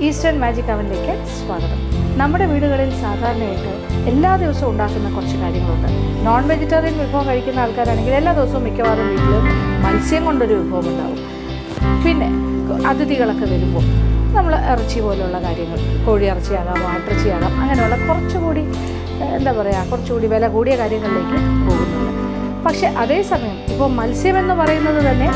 Eastern magic അവനിലേക്ക് സ്വാഗതം. നമ്മുടെ വീടുകളിൽ സാധാരണയായിട്ട് എല്ലാ ദിവസവും ഉണ്ടാക്കുന്ന കുറച്ച് കാര്യങ്ങളുണ്ട്. നോൺ വെജിറ്റേറിയൻ വിഭവം കഴിക്കുന്ന ആൾക്കാരാണെങ്കിൽ എല്ലാ ദിവസവും മിക്കവാറും വീട്ടിൽ മത്സ്യം കൊണ്ടൊരു വിഭവം ഉണ്ടാവും. പിന്നെ അതിഥികളൊക്കെ വരുമ്പോൾ നമ്മൾ ഇറച്ചി പോലെയുള്ള കാര്യങ്ങൾ, കോഴിയിറച്ചിയാകാം, ആട്ടിറച്ചിയാകാം, അങ്ങനെയുള്ള കുറച്ചുകൂടി കുറച്ചുകൂടി വില കൂടിയ കാര്യങ്ങളിലേക്ക് പോകുന്നുണ്ട്. പക്ഷേ അതേസമയം ഇപ്പോൾ മത്സ്യമെന്ന് പറയുന്നത് തന്നെ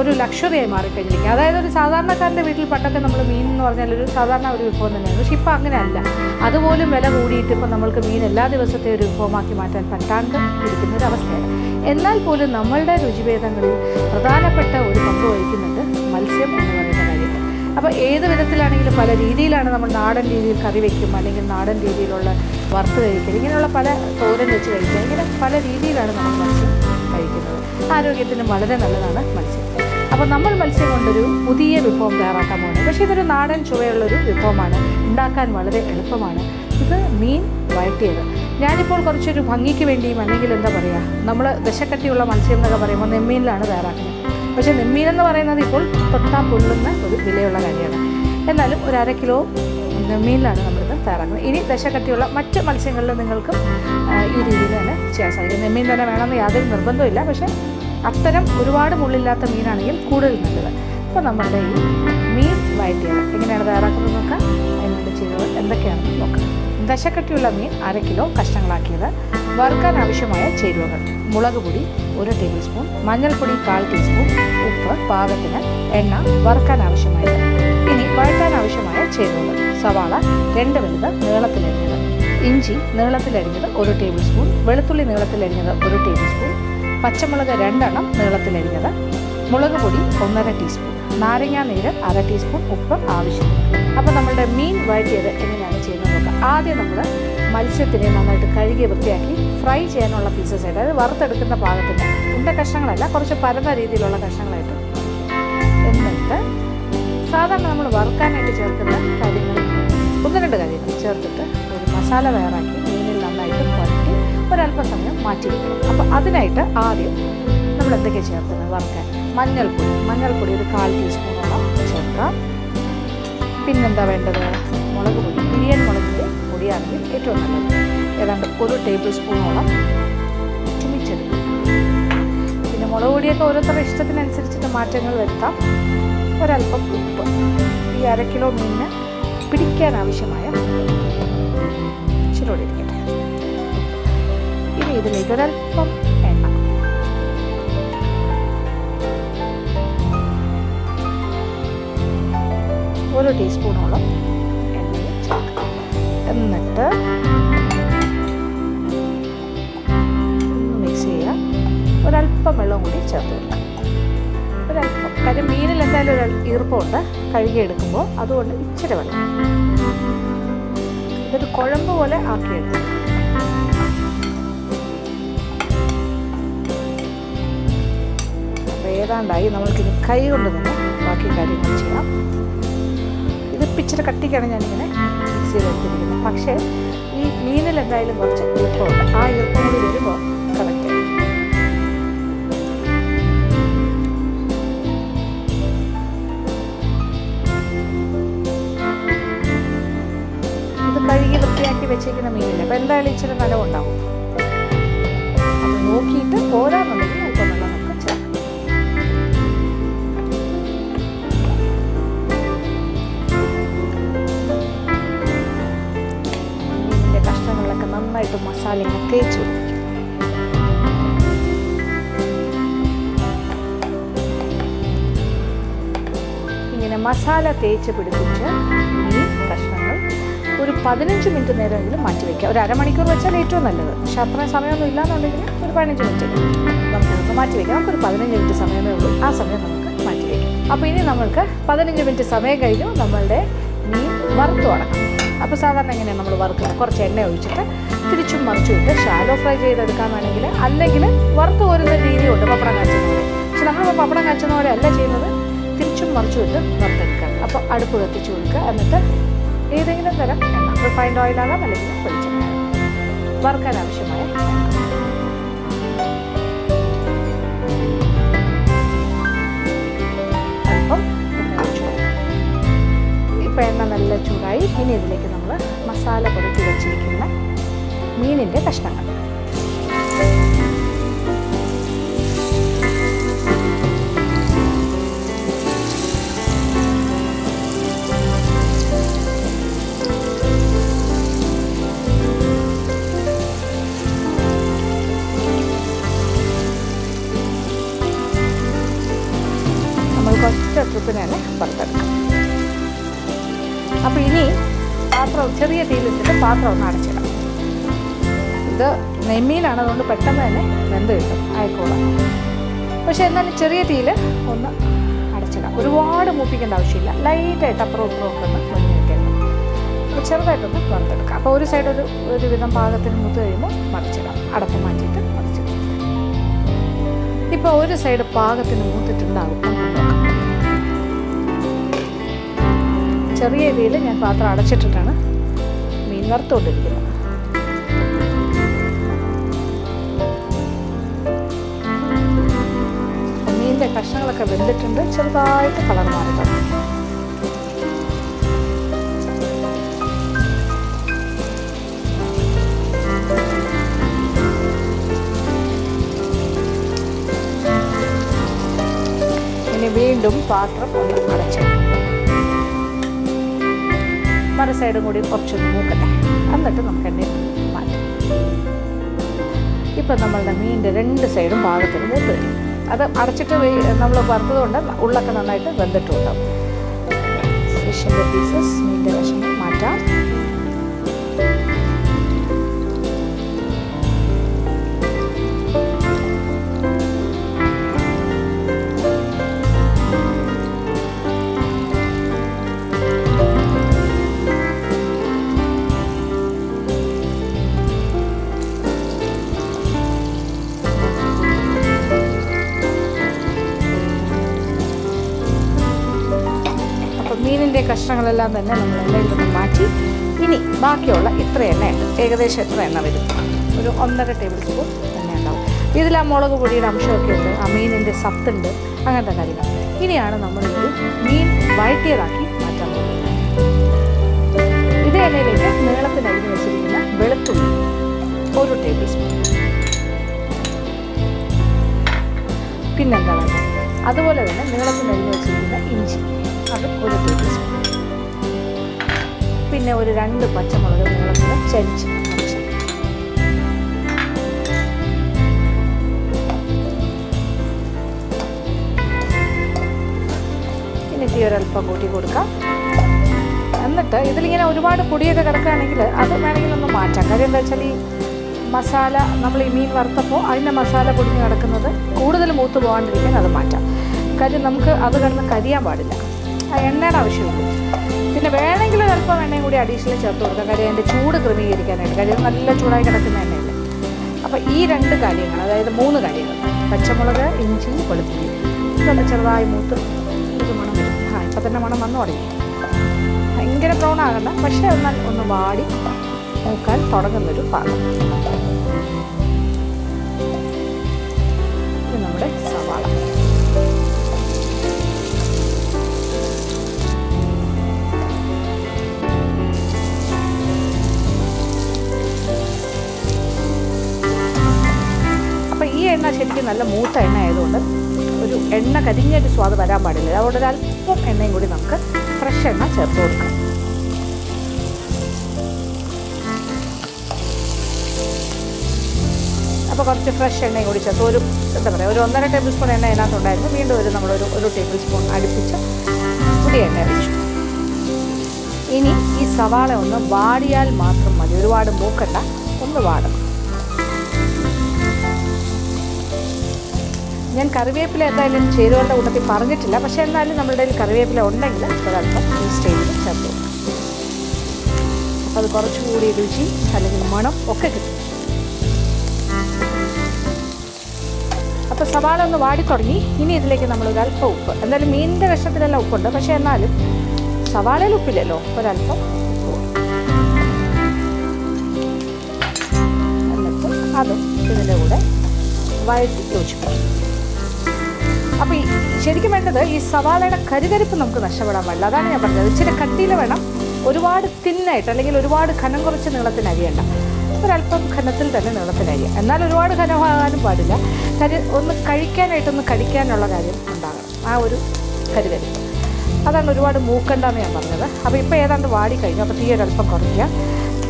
ഒരു ലക്ഷറിയായി മാറിക്കഴിഞ്ഞിരിക്കുക. അതായത് ഒരു സാധാരണക്കാരൻ്റെ വീട്ടിൽ പണ്ടൊക്കെ നമ്മൾ മീൻ എന്ന് പറഞ്ഞാൽ ഒരു സാധാരണ ഒരു വിഭവം തന്നെയാണ്. പക്ഷേ ഇപ്പോൾ അങ്ങനെയല്ല. അതുപോലും വില കൂടിയിട്ട് ഇപ്പോൾ നമ്മൾക്ക് മീൻ എല്ലാ ദിവസത്തെ ഒരു വിഭവമാക്കി മാറ്റാൻ പറ്റാണ്ട് ഇരിക്കുന്നൊരവസ്ഥയാണ്. എന്നാൽ പോലും നമ്മളുടെ രുചിഭേദങ്ങളിൽ പ്രധാനപ്പെട്ട ഒരു പങ്ക് വഹിക്കുന്നുണ്ട് മത്സ്യം എന്ന് പറയുന്ന കാര്യം. അപ്പോൾ ഏത് വിധത്തിലാണെങ്കിലും പല രീതിയിലാണ് നമ്മൾ നാടൻ രീതിയിൽ കറി വയ്ക്കും, അല്ലെങ്കിൽ നാടൻ രീതിയിലുള്ള വറുത്ത് കഴിക്കൽ, ഇങ്ങനെയുള്ള പല തോരൻ വെച്ച് കഴിക്കുക, ഇങ്ങനെ പല രീതിയിലാണ് നമ്മൾ മത്സ്യം കഴിക്കുന്നത്. ആരോഗ്യത്തിന് വളരെ നല്ലതാണ് മത്സ്യം. അപ്പോൾ നമ്മൾ മത്സ്യം കൊണ്ടൊരു പുതിയ വിഭവം തയ്യാറാക്കാൻ പോകുന്നത്. പക്ഷേ ഇതൊരു നാടൻ ചുവയുള്ളൊരു വിഭവമാണ്, ഉണ്ടാക്കാൻ വളരെ എളുപ്പമാണ്. ഇത് മീൻ വഴറ്റിയത്. ഞാനിപ്പോൾ കുറച്ചൊരു ഭംഗിക്ക് വേണ്ടിയും, അല്ലെങ്കിൽ നമ്മൾ ദശക്കട്ടിയുള്ള മത്സ്യം എന്നൊക്കെ പറയുമ്പോൾ നെമ്മീനിലാണ് തയ്യാറാക്കുന്നത്. പക്ഷേ നെമ്മീനെന്ന് പറയുന്നത് ഇപ്പോൾ തൊട്ടാ പൊള്ളുന്ന ഒരു വിലയുള്ള കാര്യമാണ്. എന്നാലും ഒരു 1/2 കിലോ നെമ്മീനിലാണ് നമ്മളിത് തയ്യാറാക്കുന്നത്. ഇനി ദശക്കട്ടിയുള്ള മറ്റ് മത്സ്യങ്ങളിൽ നിങ്ങൾക്കും ഈ രീതിയിൽ തന്നെ ചെയ്യാൻ സാധിക്കും. നെമ്മീൻ തന്നെ വേണമെന്ന് യാതൊരു നിർബന്ധമില്ല. പക്ഷേ അത്തരം ഒരുപാട് മുള്ളില്ലാത്ത മീനാണെങ്കിൽ കൂടുതൽ നല്ലത്. അപ്പോൾ നമ്മളുടെ ഈ മീൻ വഴറ്റിയത് എങ്ങനെയാണ് തയ്യാറാക്കുന്നത് നോക്കാം. അതിനുവേണ്ടി ചെയ്തത് എന്തൊക്കെയാണെന്ന് നോക്കാം. ദശക്കട്ടിയുള്ള മീൻ 1/2 കിലോ കഷ്ണങ്ങളാക്കിയത്. വറുക്കാൻ ആവശ്യമായ ചേരുവകൾ: മുളക് പൊടി 1 ടേബിൾ സ്പൂൺ, മഞ്ഞൾപ്പൊടി 1/4 ടീസ്പൂൺ, ഉപ്പ് പാകത്തിന്, എണ്ണ, വറുക്കാൻ ആവശ്യമായത്. ഇനി വഴറ്റാൻ ആവശ്യമായ ചേരുവകൾ: സവാള 2 വലുത് നീളത്തിലരിഞ്ഞത്, ഇഞ്ചി നീളത്തിലരിഞ്ഞത് 1 ടേബിൾ സ്പൂൺ, വെളുത്തുള്ളി നീളത്തിലരിഞ്ഞത് 1 ടേബിൾ സ്പൂൺ, പച്ചമുളക് 2 എണ്ണം നീളത്തിലരിഞ്ഞത്, മുളക് പൊടി 1/2 ടീസ്പൂൺ, നാരങ്ങാ നീര് 1/2 ടീസ്പൂൺ, ഉപ്പ് ആവശ്യത്തിന്. അപ്പോൾ നമ്മളുടെ മീൻ വഴറ്റിയത് എങ്ങനെയാണ് ചെയ്യുന്നത് നോക്കാം. ആദ്യം നമ്മൾ മത്സ്യത്തിനെ നന്നായിട്ട് കഴുകി വൃത്തിയാക്കി ഫ്രൈ ചെയ്യാനുള്ള പീസസ് ആയിട്ട്, അതായത് വറുത്തെടുക്കുന്ന പാകത്തിന്, ഉണ്ട കഷ്ണങ്ങളല്ല, കുറച്ച് പരന്ന രീതിയിലുള്ള കഷ്ണങ്ങളായിട്ട്. എന്നിട്ട് സാധാരണ നമ്മൾ വറുക്കാനായിട്ട് ചേർക്കുന്ന കാര്യങ്ങൾ 1-2 കാര്യങ്ങൾ ചേർത്തിട്ട് ഒരു മസാല തയ്യാറാക്കി മീനിൽ നന്നായിട്ട് പുരട്ടി ഒരല്പം സമയം മാറ്റി വയ്ക്കണം. അപ്പോൾ അതിനായിട്ട് ആദ്യം നമ്മൾ എന്തൊക്കെയാണ് ചേർക്കുന്നത് വറുക്കാൻ: മഞ്ഞൾപ്പൊടി ഒരു 1/4 ടീസ്പൂണോളം ചേർക്കാം. പിന്നെന്താ വേണ്ടത്? മുളക് പൊടി, പിരിയൻ മുളകിൻ്റെ പൊടിയാണെങ്കിൽ ഏറ്റവും നല്ലത്. ഏതാണ്ട് 1 ടേബിൾ സ്പൂണോളം ചുമിച്ചെടുക്കും. പിന്നെ മുളക് പൊടിയൊക്കെ ഓരോരുത്തരുടെ ഇഷ്ടത്തിനനുസരിച്ചിട്ട് മാറ്റങ്ങൾ വരുത്താം. ഒരല്പം ഉപ്പ്, ഈ 1/2 കിലോ മീനിന് പിടിക്കാൻ ആവശ്യമായ ഇച്ചിരി ഇരിക്കട്ടെ. ഇനി ഇതിലേക്ക് ഒരല്പം എണ്ണ, ഒരു ടീസ്പൂണോളം എണ്ണയിൽ ചേർക്കാം. എന്നിട്ട് മിക്സ് ചെയ്യാം. ഒരല്പം വെള്ളം കൂടി ചേർത്ത് കൊടുക്കാം. ഒരല്പം, കാര്യം മീനിൽ എന്തായാലും ഒരു ഈർപ്പമുണ്ട് കഴുകിയെടുക്കുമ്പോൾ, അതുകൊണ്ട് ഇച്ചിരി വെള്ളം. ഇതൊരു കുഴമ്പ് പോലെ ആക്കിയെടുക്കും. അപ്പോൾ ഏതാണ്ടായി. നമ്മൾക്കിനി കൈ കൊണ്ട് തന്നെ ബാക്കി കാര്യങ്ങൾ ചെയ്യാം. ഇത് ഇച്ചിരി കട്ടിക്കാണ് ഞാനിങ്ങനെ മിക്സ് ചെയ്തെടുത്തിരിക്കുന്നത്. പക്ഷേ ഈ മീനിൽ എന്തായാലും കുറച്ച് ഈർപ്പമുണ്ട്. ആ ഈർപ്പം കൂടി വരുമ്പോൾ കറക്റ്റ്. ഇത് കഴുകി വൃത്തിയാക്കി വെച്ചേക്കുന്ന മീനില്ല. അപ്പോൾ എന്തായാലും ഇച്ചിരി നനവുണ്ടാവും. അത് നോക്കിയിട്ട് പോരാന്നുണ്ടെങ്കിൽ അല്പം വെള്ളം നമുക്ക് ചേർക്കാം. മീനിൻ്റെ കഷ്ണങ്ങളിലൊക്കെ നന്നായിട്ട് മസാല ഇങ്ങനെ തേച്ച് കൊടുക്കും. ഇങ്ങനെ മസാല തേച്ച് പിടിപ്പിച്ച് മീൻ കഷ്ണങ്ങൾ ഒരു 15 മിനിറ്റ് നേരമെങ്കിലും മാറ്റി വയ്ക്കുക. ഒരു 1/2 മണിക്കൂർ വെച്ചാൽ ഏറ്റവും നല്ലത്. പക്ഷേ അത്രയും സമയമൊന്നും ഇല്ലാന്നുണ്ടെങ്കിൽ ഒരു 15 മിനിറ്റ് നമുക്ക് മാറ്റി വയ്ക്കാം. നമുക്കൊരു 15 മിനിറ്റ് സമയമേ ഉള്ളൂ. ആ സമയം നമുക്ക് മാറ്റി വയ്ക്കാം. അപ്പോൾ ഇനി നമ്മൾക്ക് 15 മിനിറ്റ് സമയം കഴിഞ്ഞു നമ്മളുടെ മീൻ വറുത്ത് തുടങ്ങാം. അപ്പോൾ സാധാരണ എങ്ങനെയാണ് നമ്മൾ വറുക്കുന്നത്? കുറച്ച് എണ്ണ ഒഴിച്ചിട്ട് തിരിച്ചും മറിച്ചുമിട്ട് ഷാലോ ഫ്രൈ ചെയ്തെടുക്കാൻ വേണമെങ്കിൽ, അല്ലെങ്കിൽ വറുത്ത് കോരുന്ന രീതിയുണ്ട് പപ്പടം കാച്ചുന്ന പോലെ. പക്ഷെ നമ്മളിപ്പോൾ പപ്പടം കാച്ചുന്ന പോലെ അല്ല ചെയ്യുന്നത്, തിരിച്ചും മറിച്ചുമിട്ട് വറുത്തെടുക്കുക. അപ്പോൾ അടുപ്പ് കത്തിച്ച് കൊടുക്കുക. എന്നിട്ട് ഏതെങ്കിലും തരം എണ്ണ, റിഫൈൻഡ് ഓയിലാകാം അല്ലെങ്കിൽ വെളിച്ചെണ്ണ, വറുക്കാൻ ആവശ്യമായ അല്പം എണ്ണ ഒഴിച്ചു കൊടുക്കുക. ഇനി ഇതിലേക്ക് നമ്മൾ മസാല പുരട്ടി വെച്ചിരിക്കുന്ന മീനിൻ്റെ കഷ്ണങ്ങൾ. ഒറ്റ ട്രിപ്പിന് തന്നെ വറുത്തെടുക്കാം. അപ്പോൾ ഇനി പാത്രം ചെറിയ തീയിലിട്ടിട്ട് പാത്രം ഒന്ന് അടച്ചിടാം. ഇത് നെയ്മീനാണ്, അതുകൊണ്ട് പെട്ടെന്ന് തന്നെ വെന്ത് കിട്ടും, ആയിക്കോളാം. പക്ഷേ എന്നാലും ചെറിയ തീയിൽ ഒന്ന് അടച്ചിടാം. ഒരുപാട് മൂപ്പിക്കേണ്ട ആവശ്യമില്ല. ലൈറ്റായിട്ട് അപ്പുറം ഇപ്പുറം ഒക്കെ ഒന്ന് മുന്നിട്ടേക്കാം. അപ്പോൾ ചെറുതായിട്ടൊന്ന് വറുത്തെടുക്കാം. അപ്പോൾ ഒരു സൈഡ് ഒരുവിധം പാകത്തിന് മൂത്ത് കഴിയുമ്പോൾ മറിച്ചിടാം. അടപ്പ് മാറ്റിയിട്ട് മറിച്ചിടാം. ഇപ്പോൾ ഒരു സൈഡ് പാകത്തിന് മൂത്തിട്ടുണ്ടാകും. ചെറിയ രീതിയിൽ ഞാൻ പാത്രം അടച്ചിട്ടിട്ടാണ് മീൻ വറുത്തുകൊണ്ടിരിക്കുന്നത്. മീനിൻ്റെ കഷ്ണങ്ങളൊക്കെ വെന്തിട്ടുണ്ട്, ചെറുതായിട്ട് കളർ മാറിയിട്ടുണ്ട്. ഇനി വീണ്ടും പാത്രം ഒന്ന് അടച്ചിടും. മറു സൈഡും കൂടി കുറച്ചൊന്ന് മൂക്കട്ടെ, എന്നിട്ട് നമുക്ക് എണ്ണയിൽ മാറ്റാം. ഇപ്പം നമ്മളുടെ മീനിൻ്റെ 2 സൈഡും പാകത്തിന് മൂത്ത് വരും. അത് അടച്ചിട്ട് നമ്മൾ വറുത്തതുകൊണ്ട് ഉള്ളൊക്കെ നന്നായിട്ട് വെന്തിട്ടുണ്ടാവും. ഫിഷിൻ്റെ പീസസ്, മീനിൻ്റെ കഷ്ണം മാറ്റാം. മീനിൻ്റെ കഷ്ണങ്ങളെല്ലാം തന്നെ നമ്മൾ എണ്ണയിൽ നിന്ന് മാറ്റി. ഇനി ബാക്കിയുള്ള ഇത്ര എണ്ണയുണ്ട്, ഏകദേശം എത്ര എണ്ണ വരും? ഒരു 1.5 ടേബിൾ സ്പൂൺ എണ്ണ ഉണ്ടാവും. ഇതിൽ ആ മുളക് പൊടിയുടെ അംശമൊക്കെ ഉണ്ട്, ആ മീനിൻ്റെ സത്തുണ്ട്, അങ്ങനത്തെ കാര്യങ്ങൾ. ഇനിയാണ് നമ്മളിതൊരു മീൻ വഴറ്റിയതാക്കി മാറ്റാൻ പോകുന്നത്. ഇതേ എണ്ണയിലേക്ക് നീളത്തിൽ അരിഞ്ഞ് വെച്ചിരിക്കുന്ന വെളുത്തുള്ളി 1 ടേബിൾ സ്പൂൺ. പിന്നെന്താ വേണ്ടത്? അതുപോലെ തന്നെ നീളത്തിൽ അരിഞ്ഞ് വെച്ചിരിക്കുന്ന ഇഞ്ചി, അത് 1 ടേബിൾ സ്പൂൺ. പിന്നെ ഒരു 2 പച്ചമുളക് നീളത്തിൽ ചരിച്ച് വെച്ച്. ഇനി തീ ഒരൽപ്പം കൂട്ടി കൊടുക്കാം. എന്നിട്ട് ഇതിലിങ്ങനെ ഒരുപാട് പൊടിയൊക്കെ കിടക്കുകയാണെങ്കിൽ അത് വേണമെങ്കിൽ ഒന്ന് മാറ്റാം. കാര്യം എന്താ വെച്ചാൽ ഈ മസാല നമ്മൾ ഈ മീൻ വറുത്തപ്പോൾ അതിൻ്റെ മസാല പൊടിഞ്ഞ് കിടക്കുന്നത് കൂടുതൽ മൂത്ത് പോകാണ്ടിരിക്കാൻ അത് മാറ്റാം. കാര്യം നമുക്ക് അത് കിടന്ന് കരിയാൻ പാടില്ല, ആ എണ്ണയുടെ ആവശ്യമുള്ളൂ. പിന്നെ വേണമെങ്കിൽ ചിലപ്പോൾ എണ്ണയും കൂടി അഡീഷണൽ ചേർത്ത് കൊടുക്കാം, കാര്യം അതിൻ്റെ ചൂട് ക്രമീകരിക്കാനായിട്ട്. കാര്യം നല്ല ചൂടായി കിടക്കുന്ന എണ്ണയല്ലേ. അപ്പോൾ ഈ 2 കാര്യങ്ങൾ, അതായത് 3 കാര്യങ്ങൾ, പച്ചമുളക്, ഇഞ്ചി, വെളുത്തുള്ളി, ഇതൊന്ന് ചെറുതായി മൂത്ത് ഇത് മണം വരും. ഇപ്പം തന്നെ മണം വന്നു തുടങ്ങി. ഭയങ്കര ബ്രൗൺ ആകണ്ട, പക്ഷേ എന്നാൽ ഒന്ന് വാടി മൂക്കാൻ തുടങ്ങുന്നൊരു പാകം. ഇത് നമ്മുടെ സവാള. അപ്പോൾ ഈ എണ്ണ ശരിക്കും നല്ല മൂത്ത എണ്ണ ആയതുകൊണ്ട് ഒരു എണ്ണ കരിഞ്ഞൊരു സ്വാദ് വരാൻ പാടില്ല. അതുകൊണ്ട് ഒരല്പം എണ്ണയും കൂടി നമുക്ക് ഫ്രഷ് എണ്ണ ചേർത്ത് കൊടുക്കാം. അപ്പോൾ കുറച്ച് ഫ്രഷ് എണ്ണയും കൂടി ചേർത്ത് ഒരു എന്താ പറയുക, ഒരു 1.5 ടേബിൾ സ്പൂൺ എണ്ണ അതിനകത്തുണ്ടായിരുന്നു. വീണ്ടും നമ്മളൊരു ടേബിൾ സ്പൂൺ അടുപ്പിച്ച് പുതിയ എണ്ണ ഒഴിച്ചു. ഇനി ഈ സവാള ഒന്ന് വാടിയാൽ മാത്രം മതി, ഒരുപാട് മൂക്കണ്ട, ഒന്ന് വാടണം. ഞാൻ കറിവേപ്പില എന്തായാലും ചേരുവകളുടെ കൂട്ടത്തിൽ പറഞ്ഞിട്ടില്ല, പക്ഷേ എന്നാലും നമ്മുടെ കയ്യിൽ കറിവേപ്പില ഉണ്ടെങ്കിൽ ഒരല്പം ഈ സ്റ്റേജിൽ ചേർത്ത് കൊടുക്കും. അപ്പോൾ അത് കുറച്ചുകൂടി രുചി അല്ലെങ്കിൽ മണം ഒക്കെ കിട്ടും. അപ്പോൾ സവാള ഒന്ന് വാടി തുടങ്ങി. ഇനി ഇതിലേക്ക് നമ്മളൊരല്പം ഉപ്പ്, എന്തായാലും മീനിൻ്റെ കഷ്ണത്തിലെല്ലാം ഉപ്പുണ്ട്, പക്ഷേ എന്നാലും സവാളയിൽ ഉപ്പില്ലല്ലോ, ഒരല്പം ഉപ്പ് കൊടുക്കും. എന്നിട്ട് അതും ഇതിൻ്റെ കൂടെ വഴറ്റി യോജിപ്പിക്കും. അപ്പോൾ ശരിക്കും വേണ്ടത് ഈ സവാളയുടെ കരികരിപ്പ് നമുക്ക് നഷ്ടപ്പെടാൻ പാടില്ല. അതാണ് ഞാൻ പറഞ്ഞത്. ഇച്ചിരി കട്ടിയിൽ വേണം, ഒരുപാട് തിന്നായിട്ട് അല്ലെങ്കിൽ ഒരുപാട് ഘനം കുറച്ച് നീളത്തിന് അരിയണ്ട, ഒരല്പം ഘനത്തിൽ തന്നെ നീളത്തിന് അരിയുക. എന്നാൽ ഒരുപാട് ഘനമാകാനും പാടില്ല. ഒന്ന് കഴിക്കാനായിട്ടൊന്ന് കടിക്കാനുള്ള കാര്യം ഉണ്ടാകണം, ആ ഒരു കരുതൽ. അതാണ് ഒരുപാട് മൂക്കണ്ടെന്ന് ഞാൻ പറഞ്ഞത്. അപ്പോൾ ഇപ്പോൾ ഏതാണ്ട് വാടി കഴിഞ്ഞു. അപ്പോൾ തീ ഒരല്പം കുറയ്ക്കുക.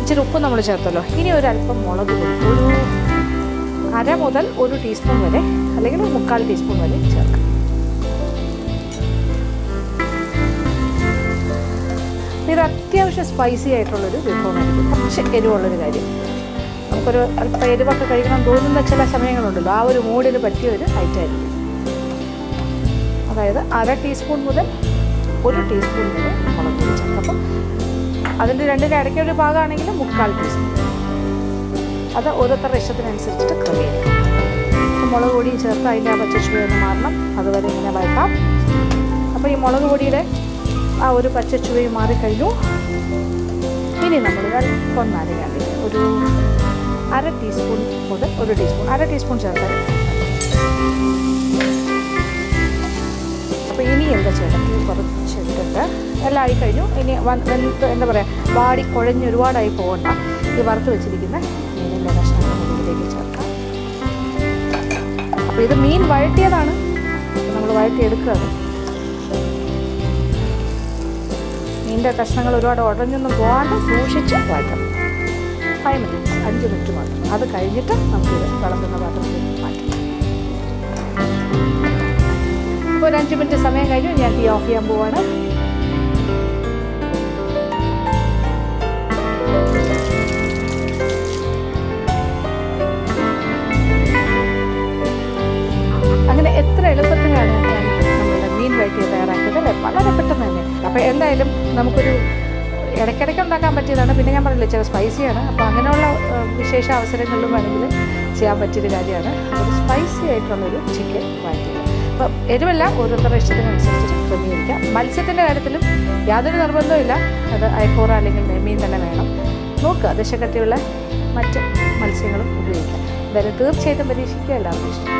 ഇച്ചിരി ഉപ്പ് നമ്മൾ ചേർത്തല്ലോ. ഇനി ഒരല്പം മുളക് പൊടി, ഒരു 1/2 മുതൽ 1 ടീസ്പൂൺ വരെ അല്ലെങ്കിൽ 3/4 ടീസ്പൂൺ വരെ ചേർക്കാം. ഇത് അത്യാവശ്യം സ്പൈസി ആയിട്ടുള്ളൊരു വിഭവമായിരിക്കും. കുറച്ച് എരിവുള്ളൊരു കാര്യം. നമുക്കൊരു അല്പം എരിവൊക്കെ കഴിക്കണം തോന്നുന്ന ചില സമയങ്ങളുണ്ടല്ലോ, ആ ഒരു മൂഡിന് പറ്റിയ ഒരു ഐറ്റമായിരിക്കും. അതായത് 1/2 ടീസ്പൂൺ മുതൽ 1 ടീസ്പൂൺ വരെ മുളക് പൊടി ചേർക്കാം. അപ്പം അതിൻ്റെ രണ്ടിൻ്റെ ഇടയ്ക്കൊരു ഭാഗമാണെങ്കിൽ 3/4 ടീസ്പൂൺ. അത് ഓരോരുത്തരുടെ ഇഷ്ടത്തിനനുസരിച്ചിട്ട് ക്രമീകരിക്കും. അപ്പോൾ മുളക് പൊടിയും ചേർത്ത് അതിൻ്റെ ആ പച്ചച്ചുവയൊന്ന് മാറണം, അതുവരെ ഇങ്ങനെ വഴക്കാം. അപ്പോൾ ഈ മുളക് പൊടിയുടെ ആ ഒരു പച്ചച്ചുവയും മാറിക്കഴിഞ്ഞു. ഇനി നമ്മൾ അല്പം നാരങ്ങ, ഒരു 1/2 ടീസ്പൂൺ മുതൽ 1 ടീസ്പൂൺ, 1/2 ടീസ്പൂൺ ചേർത്താൽ. അപ്പോൾ ഇനി എന്താ ചെയ്യണം, കുറച്ചിട്ടിട്ട് എല്ലാം ആയിക്കഴിഞ്ഞു. ഇനി എന്താ പറയുക, വാടി കുഴഞ്ഞ് ഒരുപാടായി പോകണ്ട. ഈ വറുത്ത് വെച്ചിരിക്കുന്ന മീനിൻ്റെ കഷ്ണങ്ങൾ ഇതിലേക്ക് ചേർക്കാം. അപ്പോൾ ഇത് മീൻ വഴറ്റിയതാണ്, നമ്മൾ വഴറ്റിയെടുക്കുകയാണ്. മീനിൻ്റെ കഷ്ണങ്ങൾ ഒരുപാട് ഉടഞ്ഞൊന്നും പോകാണ്ട് സൂക്ഷിച്ച് വഴറ്റണം. 5 മിനിറ്റ്സ്, 5 മിനിറ്റ് മാത്രം. അത് കഴിഞ്ഞിട്ട് നമുക്കിത് വിളമ്പുന്ന പാത്രത്തിൽ മാറ്റാം. ഇപ്പോൾ ഒരു 5 മിനിറ്റ് സമയം കഴിഞ്ഞു. ഞാൻ തീ ഓഫ് ചെയ്യാൻ പോവാണ്. അങ്ങനെ എത്ര എളുപ്പത്തിലാണ് ഞാൻ നമ്മളുടെ മീൻ വഴറ്റിയത് തയ്യാറാക്കിയത് അല്ലേ? വളരെ പെട്ടെന്ന് തന്നെ. അപ്പോൾ എന്തായാലും നമുക്കൊരു ഇടയ്ക്കിടയ്ക്ക് ഉണ്ടാക്കാൻ പറ്റിയതാണ്. പിന്നെ ഞാൻ പറഞ്ഞില്ല, ചില സ്പൈസിയാണ്. അപ്പോൾ അങ്ങനെയുള്ള വിശേഷ അവസരങ്ങളിലും വേണമെങ്കിൽ ചെയ്യാൻ പറ്റിയൊരു കാര്യമാണ്. ഒരു സ്പൈസി ആയിട്ടുള്ളൊരു ചിക്കൻ വഴറ്റിയത്. അപ്പം എരിവെല്ലാം ഓരോരുത്തരുടെ ഇഷ്ടത്തിനനുസരിച്ച് ക്രമീകരിക്കാം. മത്സ്യത്തിൻ്റെ കാര്യത്തിലും യാതൊരു നിർബന്ധമില്ല, അത് അയക്കൂറ അല്ലെങ്കിൽ നെയ്മീൻ തന്നെ വേണം. നോക്കുക, ദശക്കട്ടിയുള്ള മറ്റ് മത്സ്യങ്ങളും ഉപയോഗിക്കാം. എന്തായാലും തീർച്ചയായിട്ടും പരീക്ഷിക്കുക. എല്ലാവർക്കും ഇഷ്ടം.